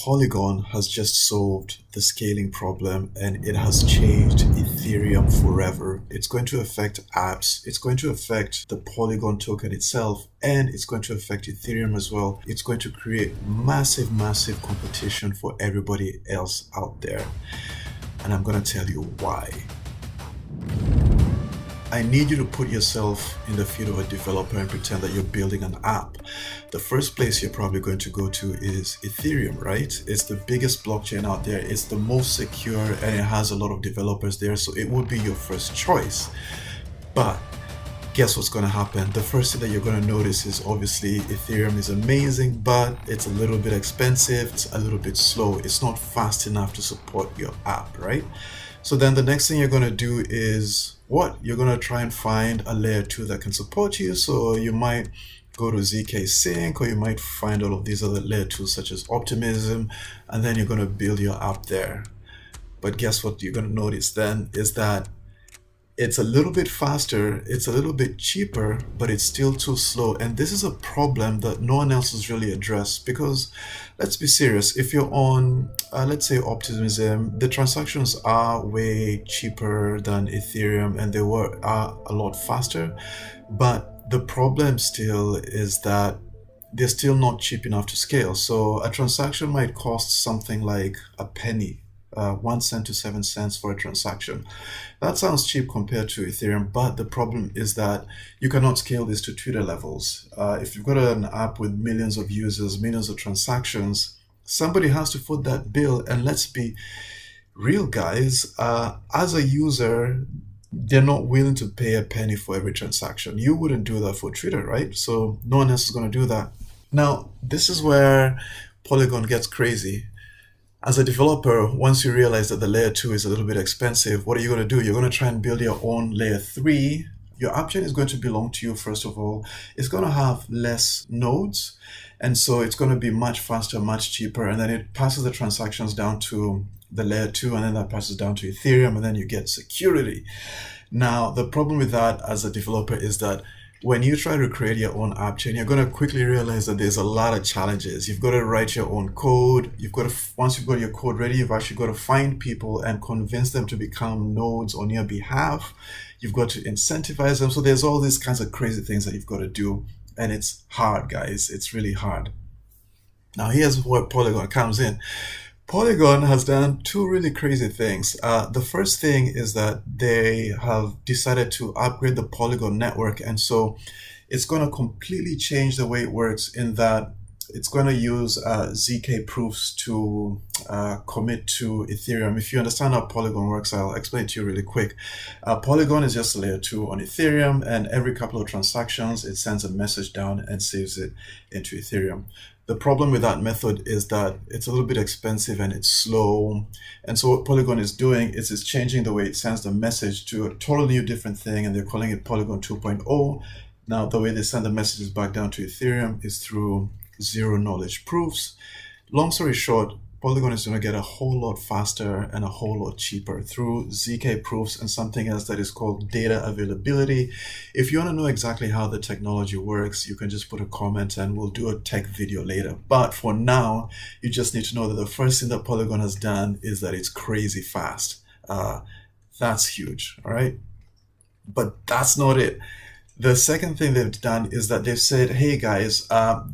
Polygon has just solved the scaling problem and it has changed Ethereum forever. It's going to affect apps, it's going to affect the Polygon token itself, and it's going to affect Ethereum as well. It's going to create massive, massive competition for everybody else out there. And I'm going to tell you why. I need you to put yourself in the feet of a developer and pretend that you're building an app. The first place you're probably going to go to is Ethereum, right? It's the biggest blockchain out there. It's the most secure and it has a lot of developers there. So it would be your first choice. But guess what's going to happen? The first thing that you're going to notice is obviously Ethereum is amazing, but it's a little bit expensive. It's a little bit slow. It's not fast enough to support your app, right? So then the next thing you're going to do is what? You're going to try and find a layer 2 that can support you. So you might go to ZK Sync, or you might find all of these other layer 2s such as Optimism, and then you're going to build your app there. But guess what you're going to notice then is that it's a little bit faster, it's a little bit cheaper, but it's still too slow. And this is a problem that no one else has really addressed, because let's be serious, if you're on, let's say Optimism, the transactions are way cheaper than Ethereum and they are a lot faster. But the problem still is that they're still not cheap enough to scale. So a transaction might cost something like a penny. 1 cent to 7 cents for a transaction. That sounds cheap compared to Ethereum, but the problem is that you cannot scale this to Twitter levels. If you've got an app with millions of users, millions of transactions, somebody has to foot that bill. And let's be real, guys, as a user, they're not willing to pay a penny for every transaction. You wouldn't do that for Twitter, right? So no one else is going to do that. Now, this is where Polygon gets crazy. As a developer, once you realize that the layer 2 is a little bit expensive, what are you going to do? You're going to try and build your own layer 3. Your app chain is going to belong to you, first of all. It's going to have less nodes, and so it's going to be much faster, much cheaper, and then it passes the transactions down to the layer 2, and then that passes down to Ethereum, and then you get security. Now, the problem with that as a developer is that when you try to create your own app chain, you're going to quickly realize that there's a lot of challenges. You've got to write your own code. Once you've got your code ready, you've actually got to find people and convince them to become nodes on your behalf. You've got to incentivize them. So there's all these kinds of crazy things that you've got to do. And it's hard, guys. It's really hard. Now, here's where Polygon comes in. Polygon has done two really crazy things. The first thing is that they have decided to upgrade the Polygon network, and so it's going to completely change the way it works, in that it's going to use ZK proofs to commit to Ethereum. If you understand how Polygon works, I'll explain it to you really quick. Polygon is just a layer 2 on Ethereum, and every couple of transactions, it sends a message down and saves it into Ethereum. The problem with that method is that it's a little bit expensive and it's slow. And so what Polygon is doing is it's changing the way it sends the message to a totally new different thing, and they're calling it Polygon 2.0. Now, the way they send the messages back down to Ethereum is through zero knowledge proofs. Long story short, Polygon is going to get a whole lot faster and a whole lot cheaper through ZK proofs and something else that is called data availability. If you want to know exactly how the technology works, you can just put a comment and we'll do a tech video later. But for now, you just need to know that the first thing that Polygon has done is that it's crazy fast. That's huge, all right? But that's not it. The second thing they've done is that they've said, hey guys,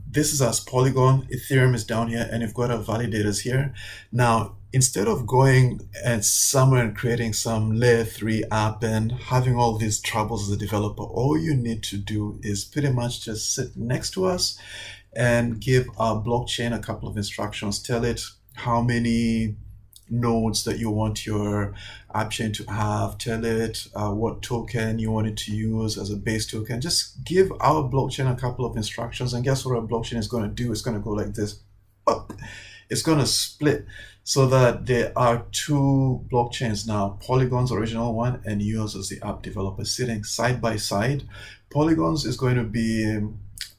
this is us, Polygon, Ethereum is down here, and you've got our validators here. Now, instead of going and somewhere and creating some layer 3 app and having all these troubles as a developer, all you need to do is pretty much just sit next to us and give our blockchain a couple of instructions. Tell it how many nodes that you want your app chain to have. Tell it what token you want it to use as a base token. Just give our blockchain a couple of instructions, and guess what our blockchain is going to do? It's going to go like this. It's going to split so that there are two blockchains now, Polygon's original one and yours as the app developer, sitting side by side. Polygon's is going to be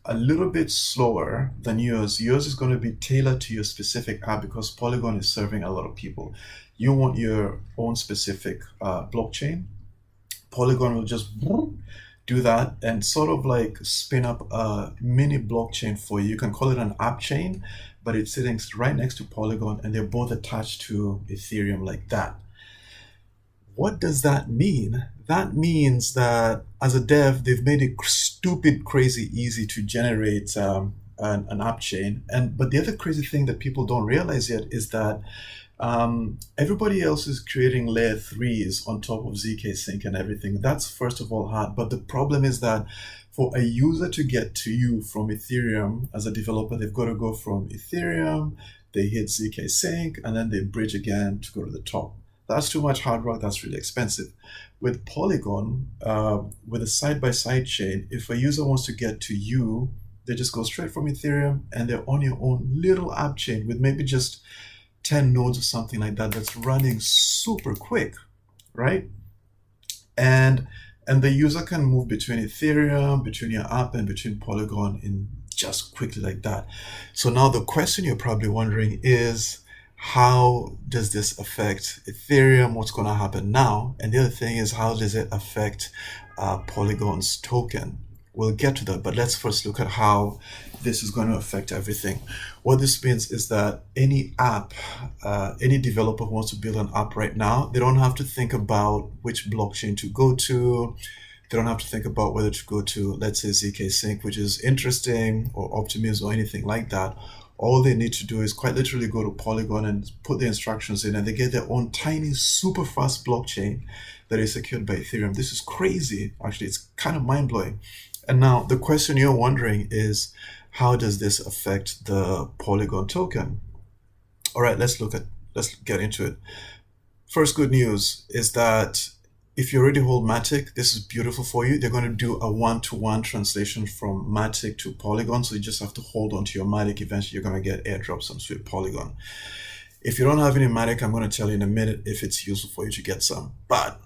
a little bit slower than yours. Yours is going to be tailored to your specific app because Polygon is serving a lot of people. You want your own specific blockchain. Polygon will just do that and sort of like spin up a mini blockchain for you. You can call it an app chain, but it's sitting right next to Polygon and they're both attached to Ethereum like that. What does that mean? That means that as a dev, they've made it stupid, crazy easy to generate an app chain. But the other crazy thing that people don't realize yet is that everybody else is creating layer threes on top of ZK Sync and everything. That's first of all hard. But the problem is that for a user to get to you from Ethereum as a developer, they've got to go from Ethereum, they hit ZK Sync, and then they bridge again to go to the top. That's too much hard work. That's really expensive. With Polygon, with a side-by-side chain, if a user wants to get to you, they just go straight from Ethereum and they're on your own little app chain with maybe just 10 nodes or something like that that's running super quick, right? And the user can move between Ethereum, between your app, and between Polygon in just quickly like that. So now the question you're probably wondering is, how does this affect Ethereum? What's going to happen now? And the other thing is, how does it affect Polygon's token? We'll get to that, but let's first look at how this is going to affect everything. What this means is that any app, any developer who wants to build an app right now, they don't have to think about which blockchain to go to. They don't have to think about whether to go to, let's say, ZK Sync, which is interesting, or Optimism, or anything like that. All they need to do is quite literally go to Polygon and put the instructions in, and they get their own tiny, super fast blockchain that is secured by Ethereum. This is crazy. Actually, it's kind of mind-blowing. And now the question you're wondering is, how does this affect the Polygon token? All right, let's get into it. First good news is that if you already hold MATIC, this is beautiful for you. They're going to do a one-to-one translation from MATIC to Polygon. So you just have to hold on to your MATIC. Eventually, you're going to get airdrop some sweet Polygon. If you don't have any MATIC, I'm going to tell you in a minute if it's useful for you to get some. But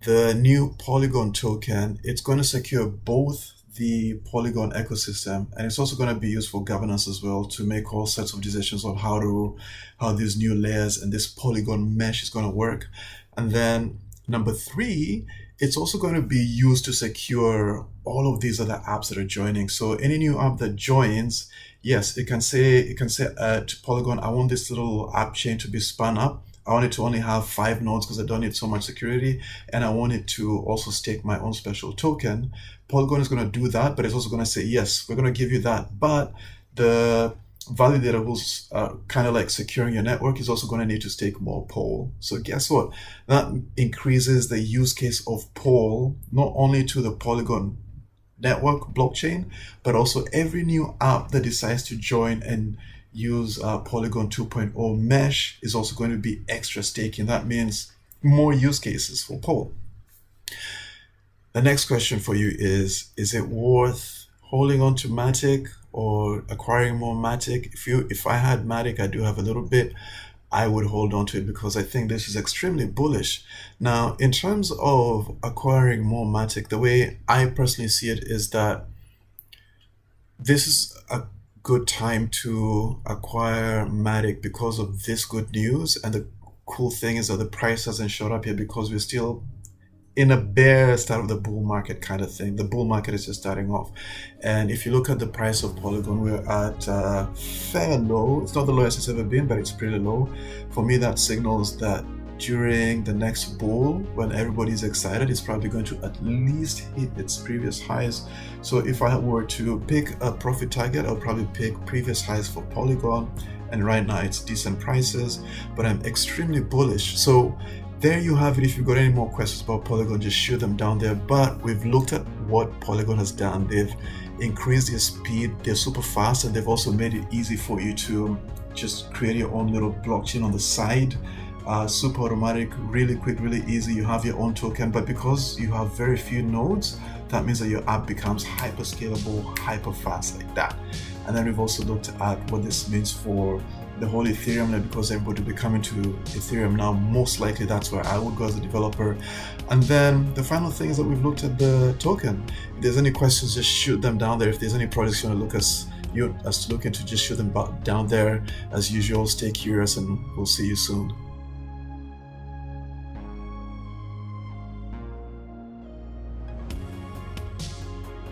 the new Polygon token, it's going to secure both the Polygon ecosystem, and it's also going to be used for governance as well, to make all sorts of decisions on how these new layers and this Polygon mesh is going to work. And then number three, it's also going to be used to secure all of these other apps that are joining. So any new app that joins, yes, it can say to Polygon, I want this little app chain to be spun up. I want it to only have 5 nodes because I don't need so much security. And I want it to also stake my own special token. Polygon is going to do that, but it's also going to say, yes, we're going to give you that. But the validator who's kind of like securing your network is also going to need to stake more POL. So guess what? That increases the use case of POL, not only to the Polygon network blockchain, but also every new app that decides to join and use Polygon 2.0 mesh is also going to be extra staking. That means more use cases for POL. The next question for you is it worth holding on to MATIC or acquiring more MATIC? If I had MATIC, I do have a little bit, I would hold on to it because I think this is extremely bullish. Now, in terms of acquiring more MATIC, the way I personally see it is that this is a good time to acquire MATIC because of this good news. And the cool thing is that the price hasn't shot up yet because we're still in a bear start of the bull market kind of thing. The bull market is just starting off. And if you look at the price of Polygon, we're at fair low. It's not the lowest it's ever been, but it's pretty low. For me, that signals that during the next bull, when everybody's excited, it's probably going to at least hit its previous highs. So if I were to pick a profit target, I'll probably pick previous highs for Polygon. And right now it's decent prices, but I'm extremely bullish. So there you have it. If you've got any more questions about Polygon, just shoot them down there. But we've looked at what Polygon has done. They've increased their speed. They're super fast, and they've also made it easy for you to just create your own little blockchain on the side. Super automatic, really quick, really easy. You have your own token, but because you have very few nodes, that means that your app becomes hyper scalable, hyper fast like that. And then we've also looked at what this means for the whole Ethereum net, because everybody will be coming to Ethereum now. Most likely that's where I would go as a developer. And then the final thing is that we've looked at the token. If there's any questions, just shoot them down there. If there's any projects you want to look into, just shoot them down there. As usual, stay curious, and we'll see you soon.